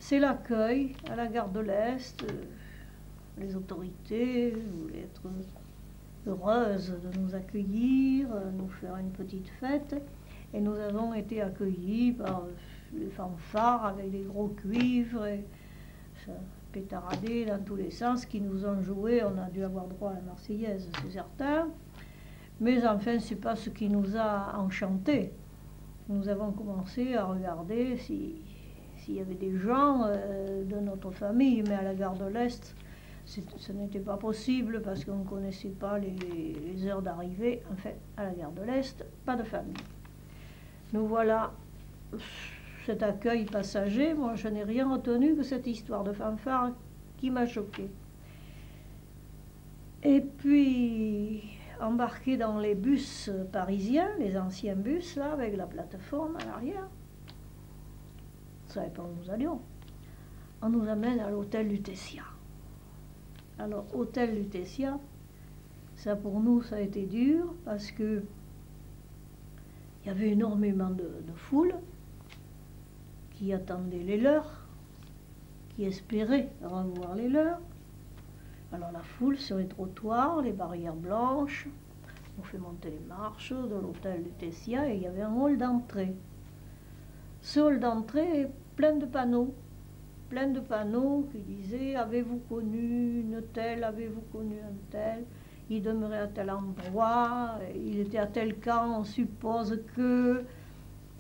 c'est l'accueil à la gare de l'Est. Les autorités voulaient être heureuses de nous accueillir, nous faire une petite fête. Et nous avons été accueillis par les fanfares avec des gros cuivres et ça pétaradé dans tous les sens qui nous ont joué. On a dû avoir droit à la Marseillaise, c'est certain. Mais enfin, ce n'est pas ce qui nous a enchantés. Nous avons commencé à regarder s'il y avait des gens de notre famille, mais à la gare de l'Est, ce n'était pas possible parce qu'on ne connaissait pas les heures d'arrivée. Enfin, à la gare de l'Est, pas de famille. Nous voilà, cet accueil passager, moi je n'ai rien retenu que cette histoire de fanfare qui m'a choquée. Et puis, embarqués dans les bus parisiens, les anciens bus là, avec la plateforme à l'arrière, on ne savait pas où nous allions. On nous amène à l'hôtel Lutetia. Alors, hôtel Lutetia, ça pour nous, ça a été dur parce que il y avait énormément de foule qui attendait les leurs, qui espérait revoir les leurs. Alors la foule sur les trottoirs, les barrières blanches, on fait monter les marches de l'hôtel Lutetia et il y avait un hall d'entrée. Ce hall d'entrée est plein de panneaux qui disaient « Avez-vous connu une telle, avez-vous connu un tel ?» Il demeurait à tel endroit, il était à tel camp, on suppose que...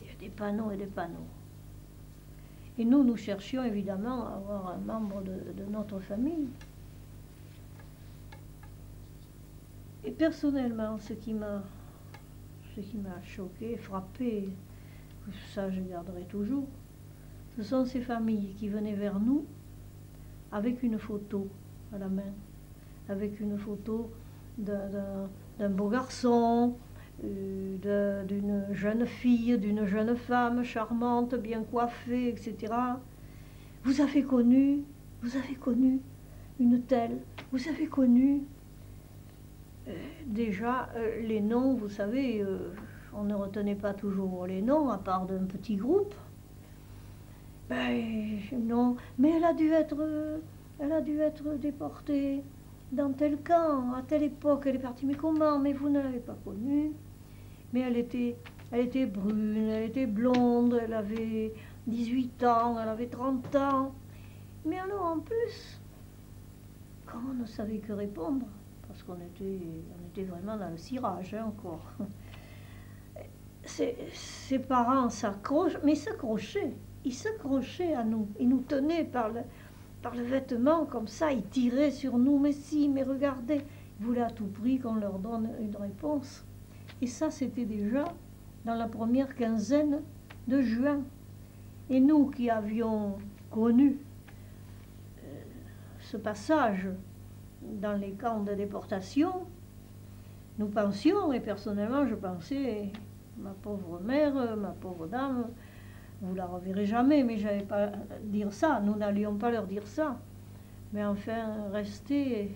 Il y a des panneaux et des panneaux. Et nous, nous cherchions évidemment à avoir un membre de notre famille. Et personnellement, ce qui m'a choqué, frappé, ça je garderai toujours, ce sont ces familles qui venaient vers nous avec une photo à la main, avec une photo d'un beau garçon, d'une jeune fille, d'une jeune femme charmante, bien coiffée, etc. Vous avez connu une telle, vous avez connu... Déjà, les noms, vous savez, on ne retenait pas toujours les noms, à part d'un petit groupe. Ben, non, mais elle a dû être déportée dans tel camp, à telle époque, elle est partie. Mais comment? Mais vous ne l'avez pas connue. Mais elle était brune, elle était blonde, elle avait 18 ans, elle avait 30 ans. Mais alors, en plus, comment on ne savait que répondre? Parce qu'on était vraiment dans le cirage, hein, encore. Ses parents s'accrochent, mais ils s'accrochaient à nous, ils nous tenaient par le vêtement, comme ça, ils tiraient sur nous, mais si, mais regardez, ils voulaient à tout prix qu'on leur donne une réponse. Et ça, c'était déjà dans la première quinzaine de juin. Et nous qui avions connu ce passage dans les camps de déportation, nous pensions, et personnellement je pensais, ma pauvre mère, ma pauvre dame, vous la reverrez jamais, mais j'avais pas à dire ça, nous n'allions pas leur dire ça. Mais enfin, rester,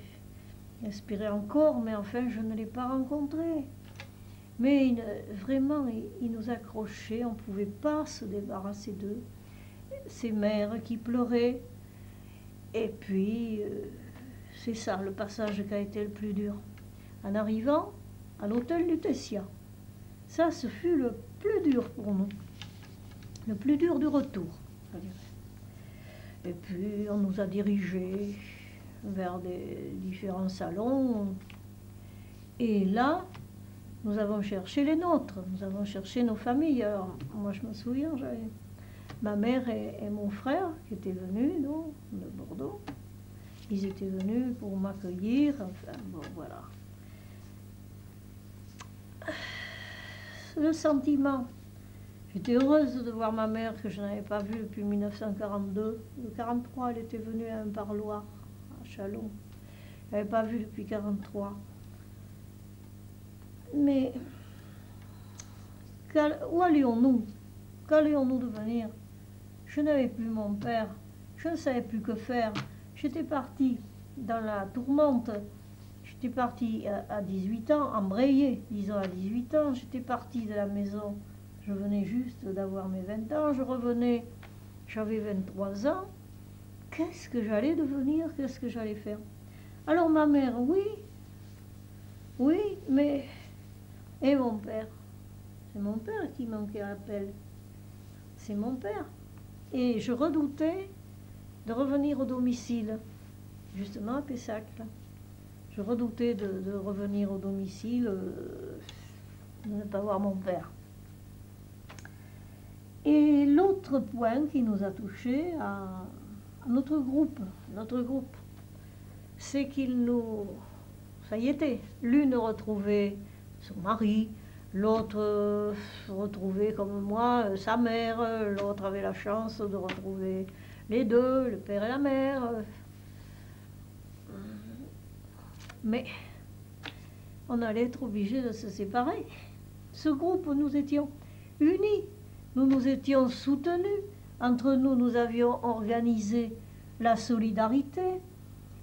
espérer encore, mais enfin, je ne l'ai pas rencontré. Mais vraiment, ils nous accrochaient, on ne pouvait pas se débarrasser d'eux. Ces mères qui pleuraient, et puis... c'est ça, le passage qui a été le plus dur. En arrivant à l'hôtel Lutetia, ça, ce fut le plus dur pour nous. Le plus dur du retour. Et puis, on nous a dirigés vers des différents salons. Et là, nous avons cherché les nôtres. Nous avons cherché nos familles. Alors, moi, je me souviens, j'avais ma mère et mon frère qui étaient venus, nous, de Bordeaux. Ils étaient venus pour m'accueillir, enfin, bon, voilà. Le sentiment. J'étais heureuse de voir ma mère que je n'avais pas vue depuis 1942. En 1943, elle était venue à un parloir à Châlons. Je ne l'avais pas vue depuis 1943. Mais où allions-nous? Qu'allions-nous devenir? Je n'avais plus mon père. Je ne savais plus que faire. J'étais partie dans la tourmente, j'étais partie à 18 ans, embrayée, disons à 18 ans, j'étais partie de la maison, je venais juste d'avoir mes 20 ans, je revenais, j'avais 23 ans, qu'est-ce que j'allais devenir, qu'est-ce que j'allais faire. Alors ma mère, oui, oui, mais... Et mon père? C'est mon père qui manquait à l'appel. C'est mon père. Et je redoutais de revenir au domicile, justement à Pessac. Je redoutais de revenir au domicile, de ne pas voir mon père. Et l'autre point qui nous a touchés à notre groupe, c'est qu'il nous... Ça y était, l'une retrouvait son mari, l'autre retrouvait comme moi sa mère, l'autre avait la chance de retrouver les deux, le père et la mère. Mais on allait être obligé de se séparer. Ce groupe, nous étions unis, nous nous étions soutenus. Entre nous, nous avions organisé la solidarité.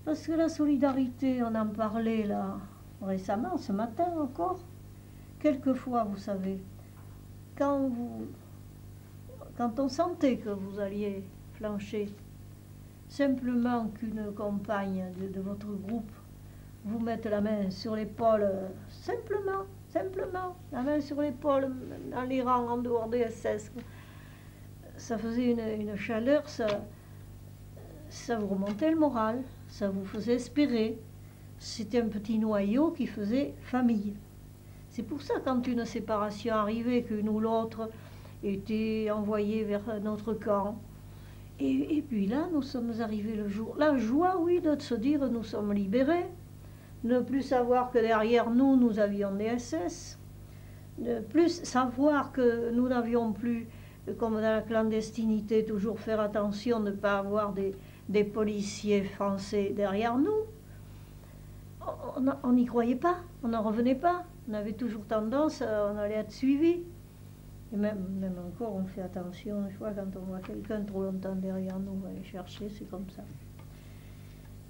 Parce que la solidarité, on en parlait là récemment, ce matin encore. Quelquefois, vous savez, quand on sentait que vous alliez flancher, simplement qu'une compagne de votre groupe vous mette la main sur l'épaule, simplement, la main sur l'épaule, dans les rangs, en dehors des SS, ça faisait une chaleur, ça vous remontait le moral, ça vous faisait espérer. C'était un petit noyau qui faisait famille. C'est pour ça, quand une séparation arrivait, qu'une ou l'autre était envoyée vers notre camp, et puis là, nous sommes arrivés le jour. La joie, oui, de se dire, nous sommes libérés. Ne plus savoir que derrière nous, nous avions des SS. Ne plus savoir que nous n'avions plus, comme dans la clandestinité, toujours faire attention de ne pas avoir des policiers français derrière nous. On n'y croyait pas, on n'en revenait pas. On avait toujours tendance, on allait être suivi. Et même encore, on fait attention, des fois, quand on voit quelqu'un trop longtemps derrière nous, on va aller chercher, c'est comme ça.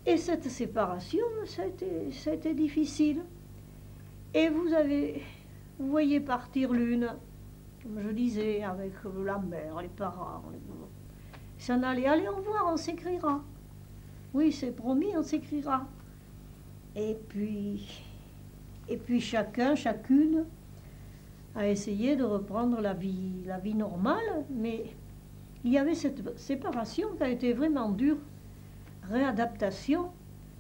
Et cette séparation, ça a été difficile. Et vous voyez partir l'une, comme je disais, avec la mère, les parents. S'en allait, allez, au revoir, on s'écrira. Oui, c'est promis, on s'écrira. Et puis chacune a essayé de reprendre la vie normale, mais il y avait cette séparation qui a été vraiment dure. Réadaptation,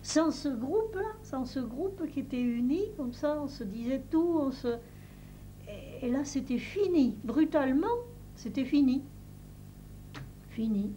sans ce groupe qui était uni, comme ça, on se disait tout, et là c'était fini, brutalement, c'était fini. Fini.